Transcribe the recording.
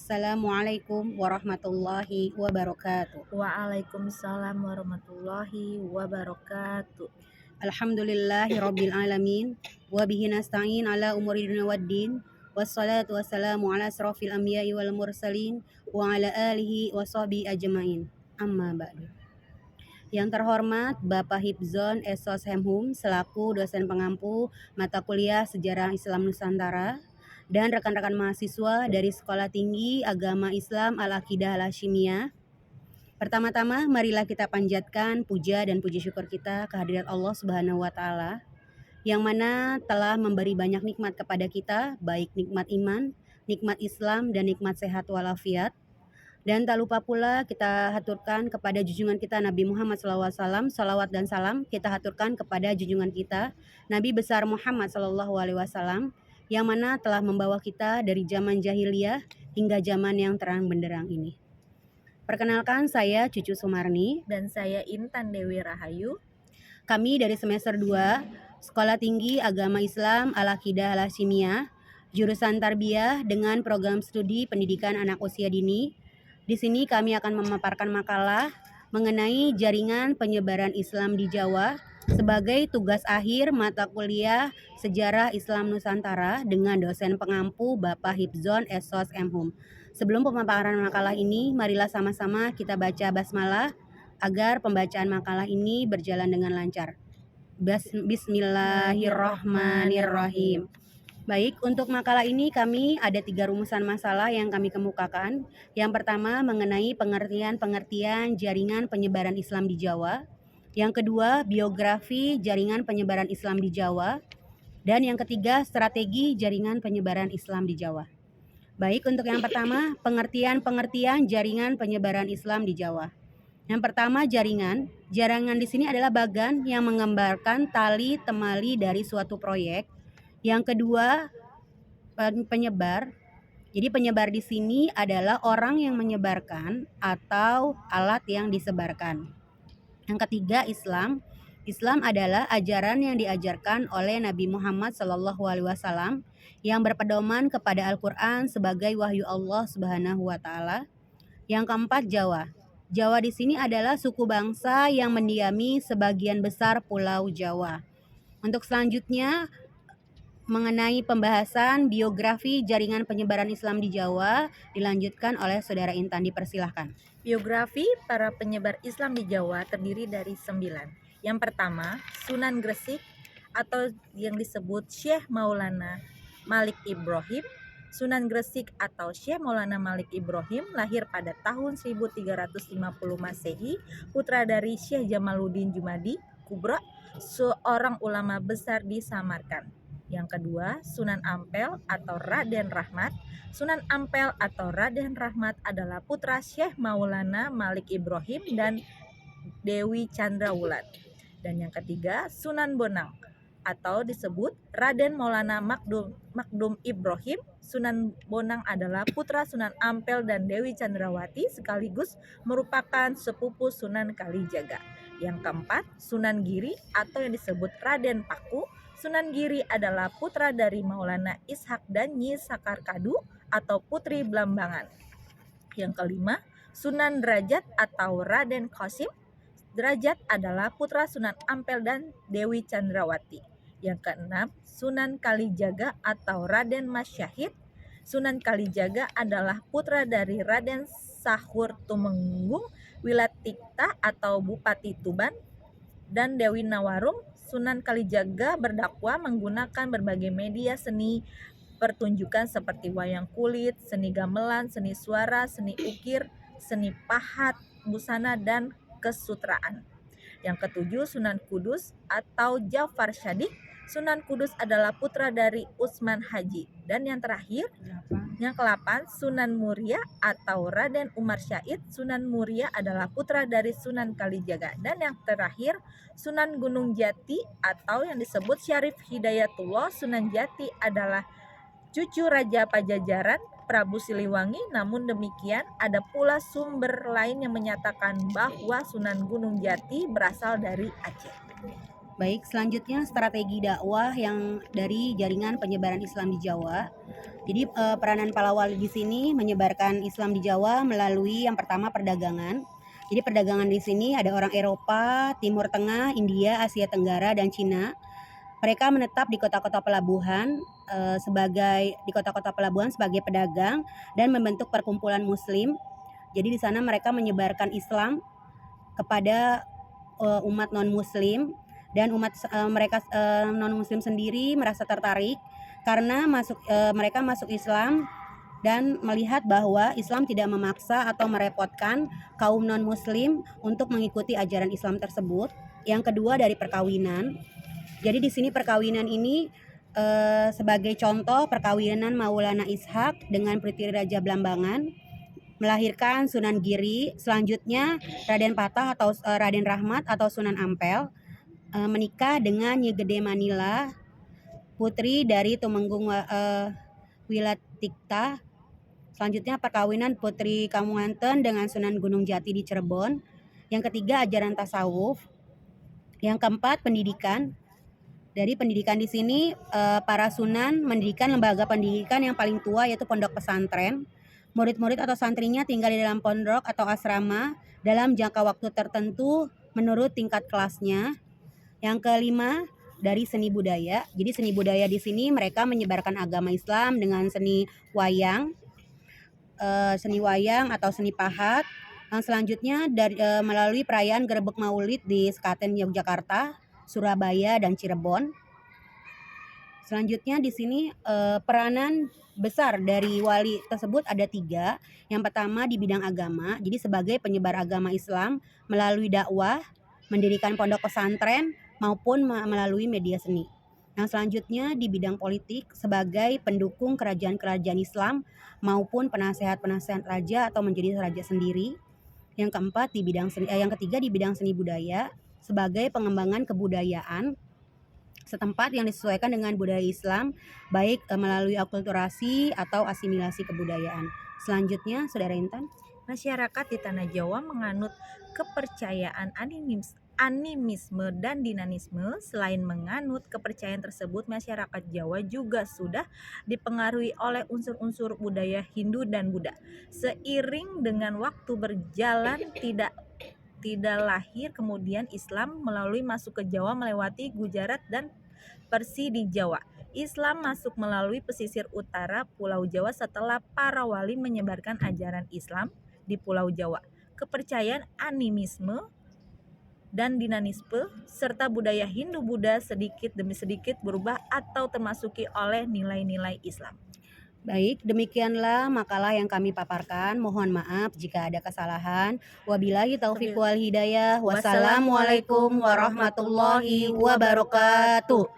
Assalamualaikum warahmatullahi wabarakatuh. Waalaikumsalam warahmatullahi wabarakatuh. Alhamdulillahi rabbil alamin wa bihi nasta'in ala umuri dunya waddin. Wassalatu wassalamu ala asrofil anbiya'i wal mursalin wa ala alihi wa sahbihi ajmain. Amma ba'du. Yang terhormat Bapak Hibzon Esos Hemhum selaku dosen pengampu mata kuliah Sejarah Islam Nusantara dan rekan-rekan mahasiswa dari Sekolah Tinggi Agama Islam Al-Aqidah Al-Hasyimiyah. Pertama-tama marilah kita panjatkan puja dan puji syukur kita kehadirat Allah Subhanahu wa taala yang mana telah memberi banyak nikmat kepada kita, baik nikmat iman, nikmat Islam dan nikmat sehat walafiat. Dan tak lupa pula kita haturkan kepada junjungan kita Nabi Muhammad SAW, salawat dan salam kita haturkan kepada junjungan kita Nabi besar Muhammad SAW yang mana telah membawa kita dari zaman jahiliyah hingga zaman yang terang benderang ini. Perkenalkan, saya Cucu Sumarni. Dan saya Intan Dewi Rahayu. Kami dari semester 2 Sekolah Tinggi Agama Islam Al-Aqidah Al-Hasyimiyah, jurusan Tarbiyah dengan program studi pendidikan anak usia dini. Di sini kami akan memaparkan makalah mengenai jaringan penyebaran Islam di Jawa sebagai tugas akhir mata kuliah Sejarah Islam Nusantara dengan dosen pengampu Bapak Hibzon Esos Hemhum. Sebelum pemaparan makalah ini, marilah sama-sama kita baca basmalah agar pembacaan makalah ini berjalan dengan lancar. Bismillahirrahmanirrahim. Baik, untuk makalah ini kami ada 3 rumusan masalah yang kami kemukakan. Yang pertama mengenai pengertian jaringan penyebaran Islam di Jawa. Yang kedua, biografi jaringan penyebaran Islam di Jawa. Dan yang ketiga, strategi jaringan penyebaran Islam di Jawa. Baik, untuk yang pertama, pengertian jaringan penyebaran Islam di Jawa. Yang pertama, jaringan. Jaringan di sini adalah bagan yang menggambarkan tali temali dari suatu proyek. Yang kedua, penyebar. Jadi penyebar di sini adalah orang yang menyebarkan atau alat yang disebarkan. Yang ketiga, Islam. Islam adalah ajaran yang diajarkan oleh Nabi Muhammad SAW yang berpedoman kepada Al-Quran sebagai wahyu Allah Subhanahu wa taala. Yang keempat, Jawa. Jawa di sini adalah suku bangsa yang mendiami sebagian besar pulau Jawa. Untuk selanjutnya mengenai pembahasan biografi jaringan penyebaran Islam di Jawa dilanjutkan oleh Saudara Intan, dipersilahkan. Biografi para penyebar Islam di Jawa terdiri dari 9. Yang pertama, Sunan Gresik atau yang disebut Syekh Maulana Malik Ibrahim. Sunan Gresik atau Syekh Maulana Malik Ibrahim lahir pada tahun 1350 Masehi, putra dari Syekh Jamaluddin Jumadi Kubro, seorang ulama besar di Samarkand. Yang kedua, Sunan Ampel atau Raden Rahmat. Sunan Ampel atau Raden Rahmat adalah putra Syekh Maulana Malik Ibrahim dan Dewi Chandrawulan. Dan yang ketiga, Sunan Bonang atau disebut Raden Maulana Makdum Ibrahim. Sunan Bonang adalah putra Sunan Ampel dan Dewi Chandrawati sekaligus merupakan sepupu Sunan Kalijaga. Yang keempat, Sunan Giri atau yang disebut Raden Paku. Sunan Giri adalah putra dari Maulana Ishak dan Nyi Sakarkadu atau Putri Blambangan. Yang kelima, Sunan Derajat atau Raden Qasim. Derajat adalah putra Sunan Ampel dan Dewi Chandrawati. Yang keenam, Sunan Kalijaga atau Raden Masyahid. Sunan Kalijaga adalah putra dari Raden Sahur Tumenggung Wilatikta atau Bupati Tuban dan Dewi Nawarum. Sunan Kalijaga berdakwah menggunakan berbagai media seni pertunjukan seperti wayang kulit, seni gamelan, seni suara, seni ukir, seni pahat, busana, dan kesutraan. Yang ketujuh, Sunan Kudus atau Jafar Shadiq. Sunan Kudus adalah putra dari Utsman Haji. Dan yang terakhir, yang ke-8, Sunan Muria atau Raden Umar Syahid. Sunan Muria adalah putra dari Sunan Kalijaga. Dan yang terakhir, Sunan Gunung Jati atau yang disebut Syarif Hidayatullah. Sunan Jati adalah cucu Raja Pajajaran Prabu Siliwangi. Namun demikian, ada pula sumber lain yang menyatakan bahwa Sunan Gunung Jati berasal dari Aceh. Baik, selanjutnya strategi dakwah yang dari jaringan penyebaran Islam di Jawa. Jadi peranan Palawali di sini menyebarkan Islam di Jawa melalui yang pertama perdagangan. Jadi perdagangan di sini ada orang Eropa, Timur Tengah, India, Asia Tenggara, dan Cina. Mereka menetap di kota-kota pelabuhan sebagai pedagang dan membentuk perkumpulan Muslim. Jadi di sana mereka menyebarkan Islam kepada umat non-Muslim, dan mereka non-Muslim sendiri merasa tertarik karena mereka masuk Islam dan melihat bahwa Islam tidak memaksa atau merepotkan kaum non-Muslim untuk mengikuti ajaran Islam tersebut. Yang kedua dari perkawinan. Jadi di sini perkawinan ini sebagai contoh perkawinan Maulana Ishak dengan Putri Raja Blambangan melahirkan Sunan Giri. Selanjutnya Raden Patah atau Raden Rahmat atau Sunan Ampel menikah dengan Nyi Gede Manila, putri dari Tumenggung Wilatikta. Selanjutnya perkawinan Putri Kamunganten dengan Sunan Gunung Jati di Cirebon. Yang ketiga ajaran tasawuf. Yang keempat pendidikan. Dari pendidikan di sini para sunan mendirikan lembaga pendidikan yang paling tua yaitu pondok pesantren. Murid-murid atau santrinya tinggal di dalam pondok atau asrama dalam jangka waktu tertentu menurut tingkat kelasnya. Yang kelima dari seni budaya. Jadi seni budaya di sini mereka menyebarkan agama Islam dengan seni wayang atau seni pahat. Yang selanjutnya melalui perayaan Grebek Maulid di Sekaten Yogyakarta, Surabaya, dan Cirebon. Selanjutnya di sini peranan besar dari wali tersebut ada 3. Yang pertama di bidang agama, jadi sebagai penyebar agama Islam melalui dakwah, mendirikan pondok pesantren, maupun melalui media seni. Yang selanjutnya di bidang politik sebagai pendukung kerajaan-kerajaan Islam maupun penasehat-penasehat raja atau menjadi raja sendiri. Yang ketiga di bidang seni budaya sebagai pengembangan kebudayaan setempat yang disesuaikan dengan budaya Islam, baik melalui akulturasi atau asimilasi kebudayaan. Selanjutnya, Saudara Intan. Masyarakat di Tanah Jawa menganut kepercayaan animisme dan dinanisme. Selain menganut kepercayaan tersebut, masyarakat Jawa juga sudah dipengaruhi oleh unsur-unsur budaya Hindu dan Buddha. Seiring dengan waktu berjalan, tidak lahir kemudian Islam melalui masuk ke Jawa melewati Gujarat dan Persi di Jawa. Islam masuk melalui pesisir utara Pulau Jawa setelah para wali menyebarkan ajaran Islam di Pulau Jawa. Kepercayaan animisme dan dinanisme serta budaya Hindu-Buddha sedikit demi sedikit berubah atau termasuki oleh nilai-nilai Islam. Baik, demikianlah makalah yang kami paparkan. Mohon maaf jika ada kesalahan. Wabillahi taufiq wal hidayah. Wassalamualaikum warahmatullahi wabarakatuh.